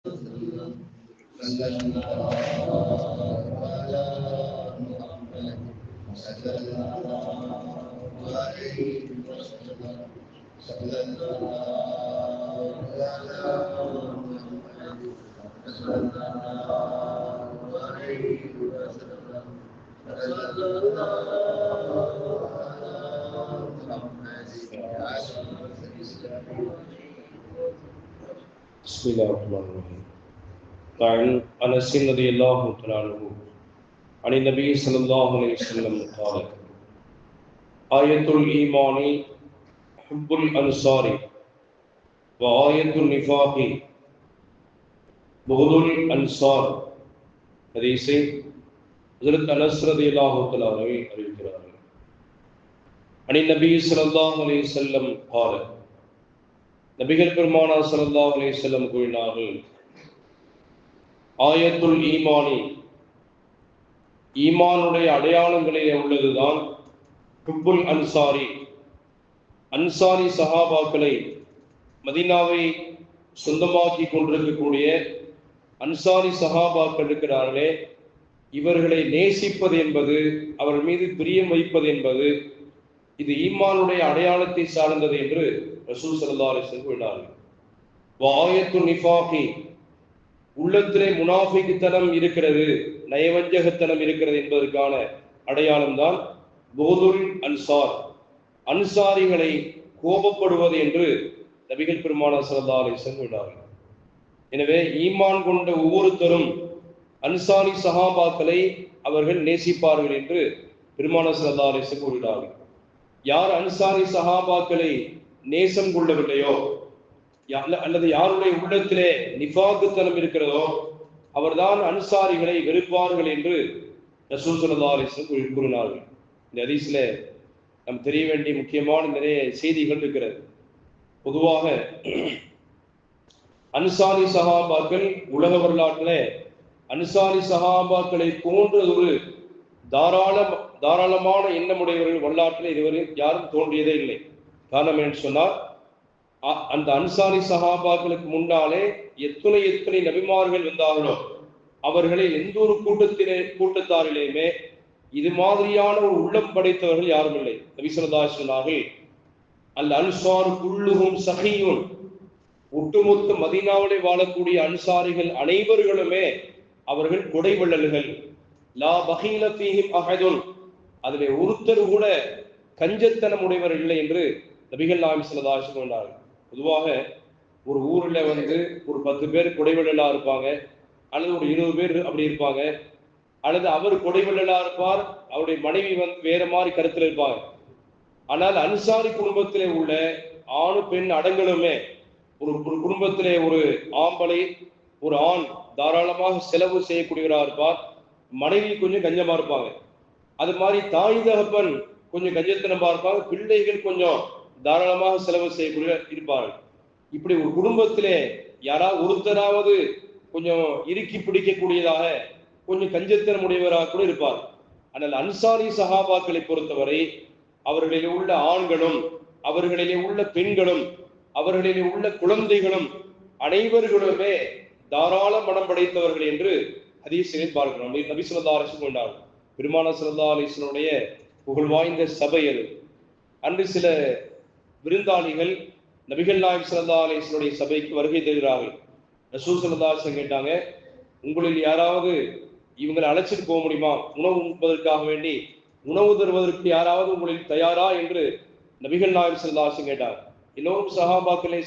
صلى الله على محمد صلى الله عليه وسلم صلى الله على محمد صلى الله عليه وسلم صلى الله على محمد بسم الله الرحمن الرحيم. عن أنس رضي الله تعالى عنه عن النبي صلى الله عليه وسلم قال: آية الإيمان حب الأنصار وآية النفاق بغض الأنصار. ஹதீஸை ஹஜ்ரத் அனஸ் ரலியல்லாஹு தஆலா அறிவிக்கிறார்கள். அனி நபி ஸல்லல்லாஹு அலைஹி வஸல்லம் قال: நபிகள் பெருமானார் ஸல்லல்லாஹு அலைஹி வஸல்லம் கூறினார்கள், ஆயத்துல் ஈமானி, ஈமானுடைய அடையாளங்களிலே உள்ளதுதான் ஹுப்புல் அன்சாரி, அன்சாரி சஹாபாக்களை, மதீனாவை சொந்தமாக்கி கொண்டிருக்கக்கூடிய அன்சாரி சஹாபாக்கள் இருக்கிறார்களே, இவர்களை நேசிப்பது என்பது, அவர் மீது பிரியம் வைப்பது என்பது, இது ஈமானுடைய அடையாளத்தை சார்ந்தது என்று ரசூல் ஸல்லல்லாஹு அலைஹி வஸல்லம் கூறினார்கள். வாயத்து நிஃபாகி, உள்ளத்திலே முனாஃபிக்தனம் இருக்கிறது, நயவஞ்சகத்தனம் இருக்கிறது என்பதற்கான அடையாளம் தான் புகுதுல் அன்சார், அன்சாரிகளை கோபப்படுவது என்று நபிகள் பெருமானார் ஸல்லல்லாஹு அலைஹி வஸல்லம் கூறினார்கள். எனவே ஈமான் கொண்ட ஒவ்வொருத்தரும் அன்சாரி சஹாபாக்களை அவர்கள் நேசிப்பார்கள் என்று பெருமானார் ஸல்லல்லாஹு அலைஹி வஸல்லம் கூறினார்கள். யார் அன்சாரி சஹாபாக்களை நேசம் கொள்ளவில்லையோ, அல்லது யாருடைய உள்ளத்திலே நிஃபாகுத்தனம் இருக்கிறதோ, அவர்தான் அன்சாரிகளை வெறுப்பார்கள் என்று ரசூல் ஸல்லல்லாஹு அலைஹி வஸல்லம் கூறினார்கள். இந்த ஹதீஸ்ல நாம் தெரிய வேண்டிய முக்கியமான நிறைய செய்திகள் இருக்கிறது. பொதுவாக அன்சாரி சஹாபாக்கள் உலக வரலாற்றிலே அன்சாரி சஹாபாக்களை போன்ற ஒரு தாராளமான எண்ணமுடையவர்கள் வரலாற்றில் இதுவரை யாரும் தோன்றியதே இல்லை. காரணம் என்று சொன்னால், அந்த அன்சாரி சஹாபாக்களுக்கு முன்னாலே எத்தனை நபிமார்கள் வந்தார்களோ, அவர்களை எந்த ஒரு கூட்டத்தாரிலேயுமே இது மாதிரியான ஒரு உள்ளம் படைத்தவர்கள் யாரும் இல்லை. நபி ஸல்லல்லாஹு அலைஹி வஸல்லம் சொன்னார்கள், அல் அன்சார் குல்லுஹும் ஸஹீயுன், ஒட்டுமொத்த மதீனாவிலே வாழக்கூடிய அன்சாரிகள் அனைவர்களுமே அவர்கள் கொடைவள்ளல்கள். லா பஹீல ஃபீஹிம் அஹதுன், அதிலே ஒருத்தர் கூட கஞ்சத்தனம் உடையவர் இல்லை என்று நபிகள் நாயகம் ஸல்லல்லாஹு அலைஹி வஸல்லம் சொன்னார்கள். பொதுவாக ஒரு ஊரில் ஒரு 10 பேர் கொடைவள்ளலா இருப்பாங்க, அல்லது ஒரு 20 பேர் அப்படி இருப்பாங்க, அல்லது அவர் கொடைவள்ளலா இருப்பார், அவருடைய மனைவி வேற மாதிரி கருத்தில் இருப்பாங்க. ஆனால் அன்சாரி குடும்பத்திலே உள்ள ஆணு பெண் அடங்களுமே, ஒரு குடும்பத்திலே ஒரு ஆம்பளை ஒரு ஆண் தாராளமாக செலவு செய்யக்கூடியவராக இருப்பார், மனைவி கொஞ்சம் கஞ்சமா இருப்பாங்க. அது மாதிரி தாய் தகப்பன் கொஞ்சம் கஞ்சத்தனமா இருப்பாங்க, பிள்ளைகள் கொஞ்சம் தாராளமாக செலவு செய்யக்கூடிய இருப்பார்கள். இப்படி ஒரு குடும்பத்திலே யாராவது ஒருத்தராவது கொஞ்சம் இறுக்கி பிடிக்கக்கூடியதாக கொஞ்சம் கஞ்சத்தனம் உடையவராக கூட இருப்பார். ஆனால் அன்சாரி சஹாபாக்களை பொறுத்தவரை அவர்களிலே உள்ள ஆண்களும், அவர்களிலே உள்ள பெண்களும், அவர்களிலே உள்ள குழந்தைகளும் அனைவர்களுமே தாராள மனம் படைத்தவர்கள் என்று ஹதீஸில் பார்க்கிறோம். நபி ஸல்லல்லாஹு அலைஹி வஸல்லம் சொன்னார்கள். பெருமானார் ஸல்லல்லாஹு அலைஹி வஸல்லுடைய புகழ் வாய்ந்த சபை அது. அன்று சில விருந்தாளிகள் நபிகள் நாயகம் ஸல்லல்லாஹு அலைஹி வஸல்லுடைய சபைக்கு வருகை தருகிறார்கள். ரசூல் ஸல்லல்லாஹு அலைஹி வஸல்லம் கேட்டாங்க, உங்களில் யாராவது இவங்களை அழைச்சிட்டு போக முடியுமா? உணவு உண்பதற்காக வேண்டி உணவு தருவதற்கு யாராவது உங்களில் தயாரா என்று நபிகள் நாயகம் ஸல்லல்லாஹு அலைஹி வஸல்லம் கேட்டாங்க. எல்லோரும் சஹாபாக்களே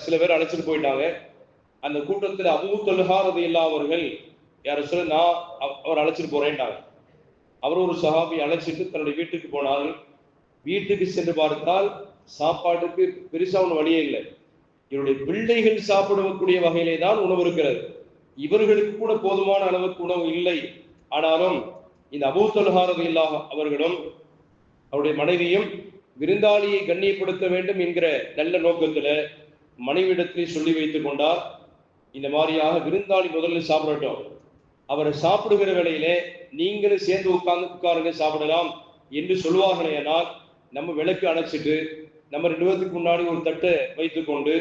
சில பேர் அழைச்சிட்டு போயிட்டாங்க. அந்த கூட்டத்தில் அபூ தல்ஹா ரலியல்லாஹு அவர்கள் யார சொல்ல, நான் அவர் அழைச்சிட்டு போறேன்ட்டாங்க. அவர் ஒரு சஹாபி அழைச்சிட்டு தன்னுடைய வீட்டுக்கு போனார்கள். வீட்டுக்கு சென்று பார்த்தால் சாப்பாட்டுக்கு பெருசா ஒன்றும் வழியே இல்லை. இவருடைய பிள்ளைகள் சாப்பிடக்கூடிய வகையிலே தான் உணவு இருக்கிறது. இவர்களுக்கு கூட போதுமான அளவுக்கு உணவு இல்லை. ஆனாலும் இந்த அபூ தல்ஹா ரலியல்லாஹு அவர்களும் அவருடைய மனைவியும் விருந்தாளியை கண்ணியப்படுத்த வேண்டும் என்கிற நல்ல நோக்கத்துல மனைவியிடத்தில் சொல்லி வைத்துக் கொண்டார். இந்த மாதிரியாக விருந்தாளி முதல்ல சாப்பிடட்டும், அவரை சாப்பிடுகிற வேளையிலே நீங்களும் சேர்ந்து உட்காருங்க, சாப்பிடலாம் என்று சொல்வார்களேனால் நம்ம விளக்கு அணைச்சிட்டு நம்ம 2 பேருக்கு முன்னாடி ஒரு தட்டை வைத்துக்கொண்டு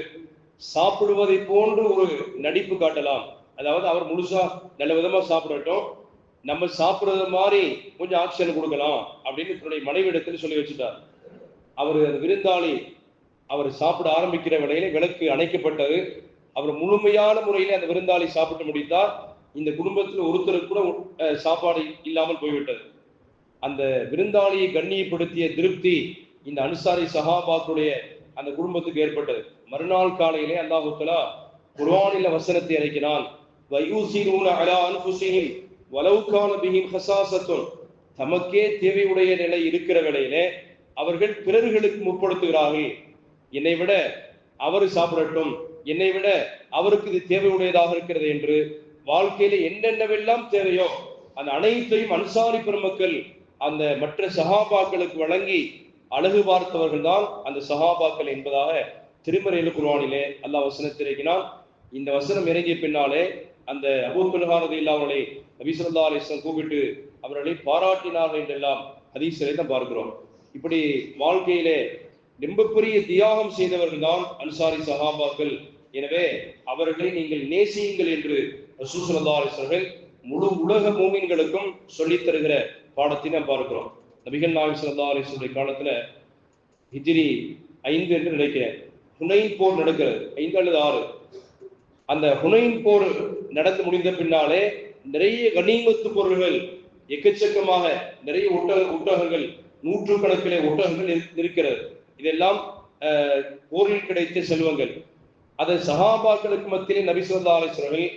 சாப்பிடுவதை போன்று ஒரு நடிப்பு காட்டலாம். அதாவது அவர் முழுசா நல்ல விதமா சாப்பிடட்டும், நம்ம சாப்பிடுறது மாதிரி கொஞ்சம் ஆக்ஷன் கொடுக்கலாம் அப்படின்னு தன்னுடைய மனைவிடத்தில் சொல்லி வச்சுட்டார். அவர் அந்த விருந்தாளி அவர் சாப்பிட ஆரம்பிக்கிற வேளையில விளக்கு அணைக்கப்பட்டது. அவர் முழுமையான முறையில் அந்த விருந்தாளி சாப்பிட்டு முடித்தார். இந்த குடும்பத்தில் ஒருத்தருக்கு கூட சாப்பாடு இல்லாமல் போய்விட்டது. அந்த விருந்தாளியை கண்ணியப்படுத்திய திருப்தி இந்த அன்சாரி சஹாபாக்களுடைய அந்த குடும்பத்துக்கு ஏற்பட்டது. மறுநாள் காலையிலே அல்லாஹ் தஆலா குர்ஆனில் வசனத்தை இறக்கினான். வயூசிரூன அலா அன்ஃபுஸிஹிம் வலவ் கான பிஹிம் ஹஸாஸத்துன். தமக்கே தேவையுடைய நிலை இருக்கிற வேளையிலே அவர்கள் பிறர்களுக்கு முற்படுத்துகிறார்கள். என்னை விட அவர் சாப்பிடட்டும், என்னை விட அவருக்கு இது தேவையுடையதாக இருக்கிறது என்று வாழ்க்கையில என்னென்னவெல்லாம் தேவையோ அந்த அனைத்தையும் அன்சாரி பெருமக்கள் அந்த மற்ற சஹாபாக்களுக்கு வழங்கி அழகு பார்த்தவர்கள் தான் அந்த சஹாபாக்கள் என்பதாக திருமறையில் குர்ஆனிலே அல்லாஹ் வசனத்தை இறக்கினான். இந்த வசனம் இறங்கிய பின்னாலே அந்த அபூ துல்ஹா ரலியல்லாஹு அன்ஹு நபி ஸல்லல்லாஹு அலைஹி வஸல்லம் கூப்பிட்டு அவர்களை பாராட்டினார்கள் என்றெல்லாம் ஹதீஸிலே தான் பார்க்கிறோம். இப்படி வாழ்க்கையிலே ரொம்ப பெரிய தியாகம் செய்தவர்கள் தான் அன்சாரி சஹாபாக்கள். எனவே அவர்களை நீங்கள் நேசியுங்கள் என்று ரசூல் ஸல்லல்லாஹு அலைஹி வஸல்லம் முழு உலக மூமின்களுக்கும் சொல்லித் தருகிற பாடத்தை நாம் பார்க்கிறோம். நபிகள் நாயகம் ஸல்லல்லாஹு அலைஹி வஸல்லம் காலத்துல ஹிஜ்ரி 5 என்று நினைக்கிறேன், ஹுனைன் போர் நடக்கிறது, 5 அல்லது 6. அந்த ஹுனைன் போர் நடந்து முடிந்த பின்னாலே நிறைய கனிமத்து பொருள்கள் எக்கச்சக்கமாக நிறைய ஒட்டகங்கள், நூற்றுக்கணக்கிலே ஒட்டகங்கள் இருக்கிறது. இதெல்லாம் போரில் கிடைத்த செல்வங்கள். அதை சஹாபாக்களுக்கு மத்தியிலே நபி ஸல்லல்லாஹு அலைஹி வஸல்லம்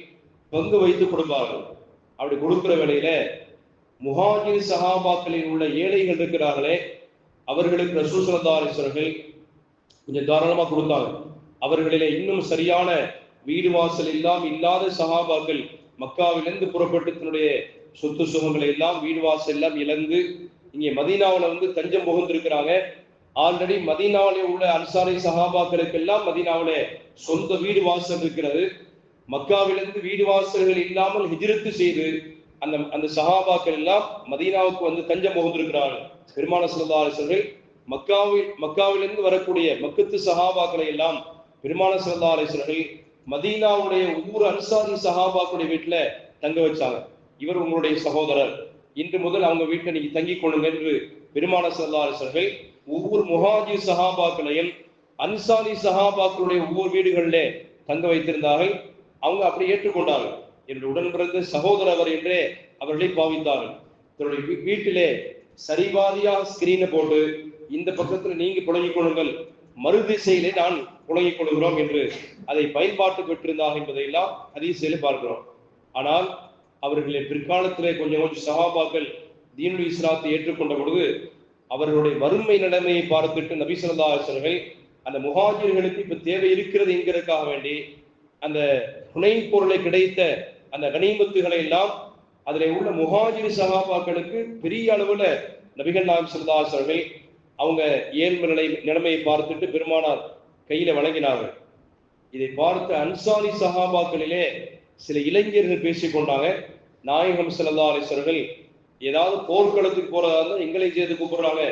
பங்கு வைத்து கொடுப்பார்கள். அப்படி கொடுக்கிற வேளையில முஹாஜிர் சஹாபாக்களில் உள்ள ஏழைகள் இருக்கிறார்களே அவர்களுக்கு ரசூல் ஸல்லல்லாஹு அலைஹி வஸல்லம் கொஞ்சம் தாராளமா கொடுத்தாங்க. அவர்களிலே இன்னும் சரியான வீடு வாசல் எல்லாம் இல்லாத சஹாபாக்கள் மக்காவிலிருந்து புறப்பட்டு தன்னுடைய சொத்து சுகங்களை எல்லாம் வீடு வாசல் எல்லாம் இழந்து இங்கே மதீனாவில் தஞ்சம் புகுந்திருக்கிறாங்க. ஆல்ரெடி மதீனாவிலே உள்ள அன்சாரி சஹாபாக்களுக்கெல்லாம் மதீனாவிலே சொந்த வீடு வாசல் இருக்கிறது. மக்காவிலிருந்து வீடு வாசல்கள் இல்லாமல் ஹிஜ்ரத்து செய்து அந்த சஹாபாக்கள் எல்லாம் மதீனாவுக்கு தஞ்சம் புகுந்திருக்கிறார்கள். பெருமானார் ஸல்லல்லாஹு அலைஹி வஸல்லம் மக்காவிலிருந்து வரக்கூடிய மக்கத்து சஹாபாக்களை எல்லாம் பெருமானார் ஸல்லல்லாஹு அலைஹி வஸல்லம் மதீனாவுடைய ஒவ்வொரு அன்சாரி சஹாபாக்களுடைய வீட்டுல தங்க வச்சாங்க. இவர் உங்களுடைய சகோதரர், இன்று முதல் அவங்க வீட்டை நீங்க தங்கிக் கொள்ளுங்க என்று பெருமானார் ஸல்லல்லாஹு அலைஹி வஸல்லம் ஒவ்வொரு முஹாஜிர் சஹாபாக்களையும் அன்சாரி சஹாபாக்களுடைய ஒவ்வொரு வீடுகளிலே தங்க வைத்திருந்தார்கள். அவங்க அப்படி ஏற்றுக்கொண்டார்கள். என்னுடைய உடன் பிறந்த சகோதரர் என்றே அவர்களை பாவித்தார்கள். தன்னுடைய வீட்டிலே சரிபாதியாக ஸ்கிரீனை போட்டு இந்த பக்கத்துல நீங்க புழங்கிக் கொள்ளுங்கள், மறு திசையிலே நான் புழங்கிக் கொள்கிறோம் என்று அதை பயன்பாட்டு பெற்றிருந்தார்கள் என்பதையெல்லாம் ஹதீஸிலே பார்க்கிறோம். ஆனால் அவர்களை பிற்காலத்திலே கொஞ்சம் சஹாபாக்கள் தீனுல் இஸ்லாத்தை ஏற்றுக்கொண்ட பொழுது அவர்களுடைய வறுமை நிலைமையை பார்த்துட்டு நபி ஸல்லல்லாஹு அலைஹி வஸல்லம் அந்த முஹாஜிர்களுக்கு இப்ப தேவை இருக்கிறது என்கிறதுக்காக வேண்டி அந்த ஹுனைன் போரிலே கிடைத்த அந்த கனிமத்துகளை எல்லாம் அதில் உள்ள முஹாஜிர் சஹாபாக்களுக்கு பெரிய அளவுல நபிகள் நாயகம் ஸல்லல்லாஹு அலைஹி வஸல்லம் அவங்க ஏழ்மை நிலைமையை பார்த்துட்டு பெருமானார் கையில வழங்கினார்கள். இதை பார்த்த அன்சாரி சஹாபாக்களிலே சில இளைஞர்கள் பேசிக் கொண்டாங்க. நாயகம் ஸல்லல்லாஹு அலைஹி வஸல்லம் ஏதாவது போர்க்களத்துக்கு போறதா இருந்தால் எங்களை செய்து கூப்பிடுறாங்க,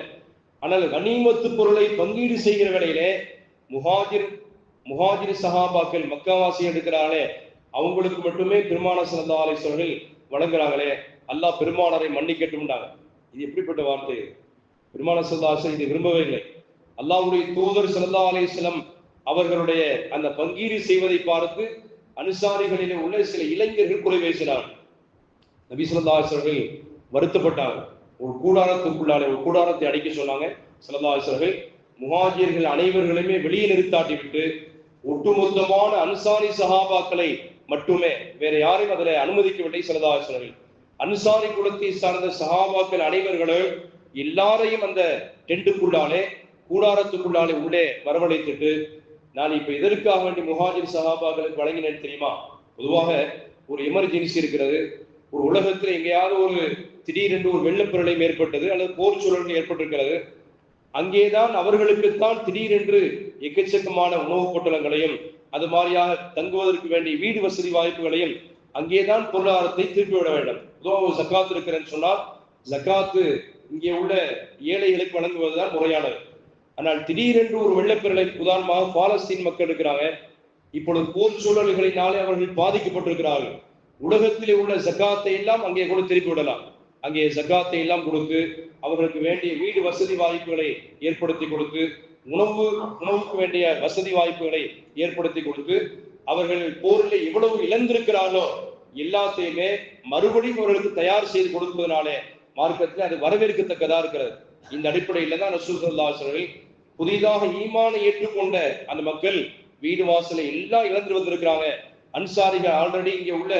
ஆனால் கனிமத்து பொருளை பங்கீடு செய்கிற வேளையிலே முஹாஜிர் சஹாபாக்கள் மக்காவாசி எடுக்கிறாங்களே அவங்களுக்கு மட்டுமே பெருமானார் ஸல்லல்லாஹு அலைஹி வஸல்லம் வழங்குறாங்களே, அல்லாஹ் பெருமானாரை மன்னிக்கட்டும்னாங்க. இது எப்படிப்பட்ட வார்த்தை? பெருமானார் ஸல்லல்லாஹு அலைஹி வஸல்லம் இதை விரும்பவே இல்லை. அல்லாஹ்வுடைய தூதர் ஸல்லல்லாஹு அலைஹி வஸல்லம் அவர்களுடைய அந்த பங்கீடு செய்வதை பார்த்து அன்சாரிகளிலே உள்ள சில இளைஞர்கள் குறை பேசினார்கள். நபி ஸல்லல்லாஹு அலைஹி வஸல்லம் வருத்தப்பட்டாங்க. ஒரு கூடாரத்துக்குள்ளாலே ஒரு கூடாரத்தை அடைக்க சொன்னாங்க. ஸல்லல்லாஹு அலைஹி வஸல்லம் முஹாஜிர்கள் அனைவர்களையுமே வெளியே நிறுத்தாட்டி விட்டு ஒட்டுமொத்தமான அன்சாரி சஹாபாக்களை மட்டுமே வேற யாரையும் அதில் அனுமதிக்கவில்லை. ஸல்லல்லாஹு அலைஹி வஸல்லம் அன்சாரி குலத்தை சார்ந்த சஹாபாக்கள் அனைவர்களும் எல்லாரையும் அந்த டெண்டுக்குள்ளாலே கூடாரத்துக்குள்ளாலே உள்ளே வரவழைத்துட்டு, நான் இப்ப எதற்காக வேண்டி முஹாஜிர் சஹாபாக்களுக்கு வழங்கினேன் தெரியுமா? பொதுவாக ஒரு எமர்ஜென்சி இருக்கிறது, ஒரு உலகத்தில் எங்கேயாவது ஒரு திடீரென்று ஒரு வெள்ளப்பிரளயம் ஏற்பட்டது அல்லது போர் சூழல்கள் ஏற்பட்டிருக்கிறது, அங்கேதான் அவர்களுக்குத்தான் திடீரென்று எக்கச்சக்கமான உணவுப் பொட்டலங்களையும் அது மாதிரியாக தங்குவதற்கு வேண்டிய வீடு வசதி வாய்ப்புகளையும் அங்கேதான் பொருளாதாரத்தை திருப்பிவிட வேண்டும். பொதுவாக ஜக்காத் இருக்கிறேன்னு சொன்னால் ஜக்காத்து இங்கே உள்ள ஏழைகளுக்கு வழங்குவதுதான் முறையானது. ஆனால் திடீரென்று ஒரு வெள்ளப்பிரளயம், உதாரணமாக பாலஸ்தீன் மக்கள் இருக்கிறாங்க, இப்பொழுது போர் சூழல்களினாலே அவர்கள் பாதிக்கப்பட்டிருக்கிறார்கள். உலகத்திலே உள்ள ஜக்காத்தை எல்லாம் அங்கே கூட திருப்பி விடலாம். அங்கே ஜக்காத்தை எல்லாம் கொடுத்து அவர்களுக்கு வேண்டிய வீடு வசதி வாய்ப்புகளை ஏற்படுத்தி கொடுத்து, உணவுக்கு வேண்டிய வசதி வாய்ப்புகளை ஏற்படுத்தி கொடுத்து, அவர்கள் போரில் எவ்வளவு இழந்திருக்கிறார்களோ எல்லாத்தையுமே மறுபடியும் அவர்களுக்கு தயார் செய்து கொடுப்பதனாலே மார்க்கத்தில் அது வரவேற்கத்தக்கதா இருக்கிறது. இந்த அடிப்படையில தான் ரசூல் ஸல்லல்லாஹு அலைஹி வஸல்லம் புதிதாக ஈமானை ஏற்றுக்கொண்ட அந்த மக்கள் வீடு வாசலை எல்லாம் இழந்து வந்திருக்கிறாங்க. அன்சாரிகள் ஆல்ரெடி இங்க உள்ள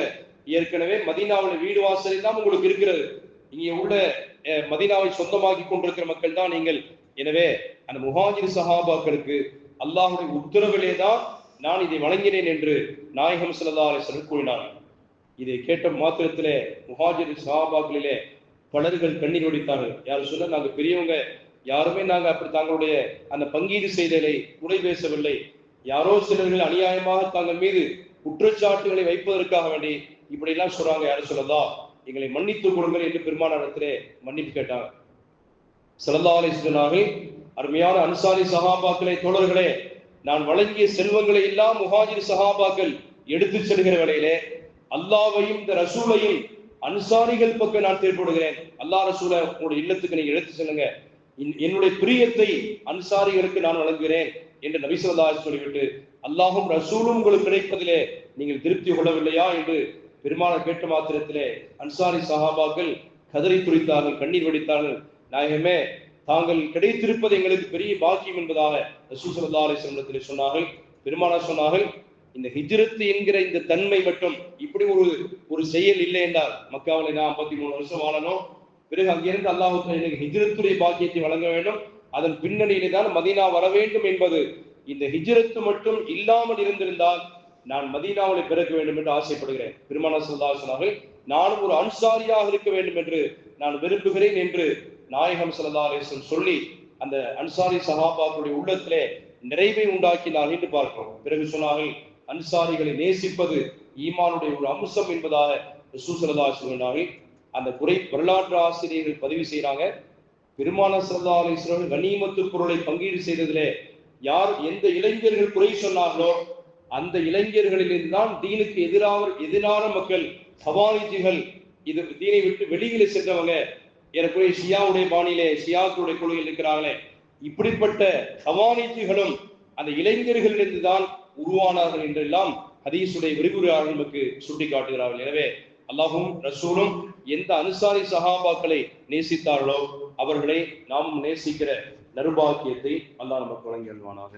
ஏற்கனவே மதீனாவில் வீடு வாசல் எல்லாம் உங்களுக்கு இருக்கிறது. இங்கே உள்ள மதீனாவை சொந்தமாக்கி கொண்டிருக்கிற மக்கள் தான் நீங்கள். எனவே அந்த முஹாஜிர் சஹாபாக்களுக்கு அல்லாஹ்வுடைய உத்தரவிலே தான் நான் இதை வழங்கினேன் என்று நாயகம் ஸல்லல்லாஹு அலைஹி வஸல்லம் கூறினார்கள். இதை கேட்ட மாத்திரத்திலே முஹாஜிர் சஹாபாக்களிலே பலர்கள் கண்ணீர் வடித்தார்கள். யாரும் சொல்ல, நாங்கள் பெரியவங்க யாருமே நாங்கள் அப்படி தங்களுடைய அந்த பங்கீடு செய்தலை குறை பேசவில்லை. யாரோ சிலர்கள் அநியாயமாக தங்கள் மீது குற்றச்சாட்டுகளை வைப்பதற்காக வேண்டி இப்படி எல்லாம் சொல்றாங்க. யாரும் சொல்லதா, எங்களை மன்னித்து கொடுங்கள் என்று பெருமானாரிடத்திலே மன்னிப்பு கேட்டாங்க. ஸல்லல்லாஹு அலைஹி வஸல்லம் அருமையான அன்சாரி சஹாபாக்களை, தோழர்களே, நான் வழங்கிய செல்வங்களை எல்லாம் முஹாஜிர் சஹாபாக்கள் எடுத்து செல்கிற வேளையிலே அல்லாஹ்வையும் இந்த ரசூலையும் அன்சாரிகள் பக்கம் நான் தேர்ப்படுகிறேன். அல்லாஹ் ரசூலை உங்களுடைய இல்லத்துக்கு நீங்க எடுத்து செல்லுங்க, என்னுடைய பிரியத்தை அன்சாரிகளுக்கு நான் வழங்குகிறேன் என்று நபி ஸல்லல்லாஹு அலைஹி வஸல்லம் சொல்லிவிட்டு, அல்லாஹும் ரசூலும் உங்களுக்கு கிடைப்பதிலே நீங்கள் திருப்தி கொள்ளவில்லையா என்று பெருமானார் கேட்ட மாத்திரத்திலே அன்சாரி சஹாபாக்கள் கதறி துடித்தார்கள், கண்ணீர் வடித்தார்கள். நாயகமே, தாங்கள் கிடைத்திருப்பது எங்களுக்கு பெரிய பாக்கியம் என்பதாக ரசூல் ஸல்லல்லாஹு அலைஹி வஸல்லம் சொன்னார்கள். பெருமானார் சொன்னார்கள், இந்த ஹிஜ்ரத் என்கிற இந்த தன்மை மட்டும் இப்படி ஒரு செயல் இல்லை என்றால், மக்காவிலே நான் 53 வருஷம் வாழணும், பிறகு அங்கிருந்து அல்லாஹ் எனக்கு ஹிஜ்ரத்துடைய பாக்கியத்தை வழங்க வேண்டும், அதன் பின்னணியிலே தான் மதீனா வர வேண்டும் என்பது, இந்த ஹிஜ்ரத்து மட்டும் இல்லாமல் இருந்திருந்தால் நான் மதீனாவை பிறக்க வேண்டும் என்று ஆசைப்படுகிறேன். பெருமானார் ஸல்லல்லாஹு அலைஹி வஸல்லம் நானும் ஒரு அன்சாரியாக இருக்க வேண்டும் என்று நான் விரும்புகிறேன் என்று நாயகம் ஸல்லல்லாஹு அலைஹி வஸல்லம் சொல்லி அந்த அன்சாரி சஹாபாக்களுடைய உள்ளத்திலே நிறைவை உண்டாக்கினார் என்று பார்க்கிறோம். பிறகு சொன்னார்கள், அன்சாரிகளை நேசிப்பது ஈமானுடைய ஒரு அம்சம் என்பதாக ரசூல் ஸல்லல்லாஹு அலைஹி வஸல்லம் அந்த வரலாற்று ஆசிரியர்கள் பதிவு செய்யறாங்க. பெருமானார் ஸல்லல்லாஹு அலைஹி வஸல்லம் கனிமத்து பொருளை பங்கீடு செய்ததிலே யார் எந்த இளைஞர்கள் குறை சொன்னார்களோ அந்த இளைஞர்களிலிருந்து தான் தீனுக்கு எதிரான மக்கள், ஹவாரிஜிகள், இது தீனை விட்டு வெளியில சென்றவங்க, ஏறக்குறைய ஷியாவுடைய பாணியிலே ஷியாக்களுடைய கொள்கையில் இருக்கிறார்களே, இப்படிப்பட்ட ஹவாரிஜிகளும் அந்த இளைஞர்களிலிருந்து தான் உருவானார்கள் என்றெல்லாம் ஹதீஸுடைய விரிவுரையாளர்கள் நமக்கு சுட்டி காட்டுகிறார்கள். எனவே அல்லாஹும் ரசூலும் எந்த அன்சாரி சஹாபாக்களை நேசித்தார்களோ அவர்களை நாம் நேசிக்கிற நறுபாக்கியத்தை அல்லாஹ் நமக்கு வழங்கி அல்வானாக.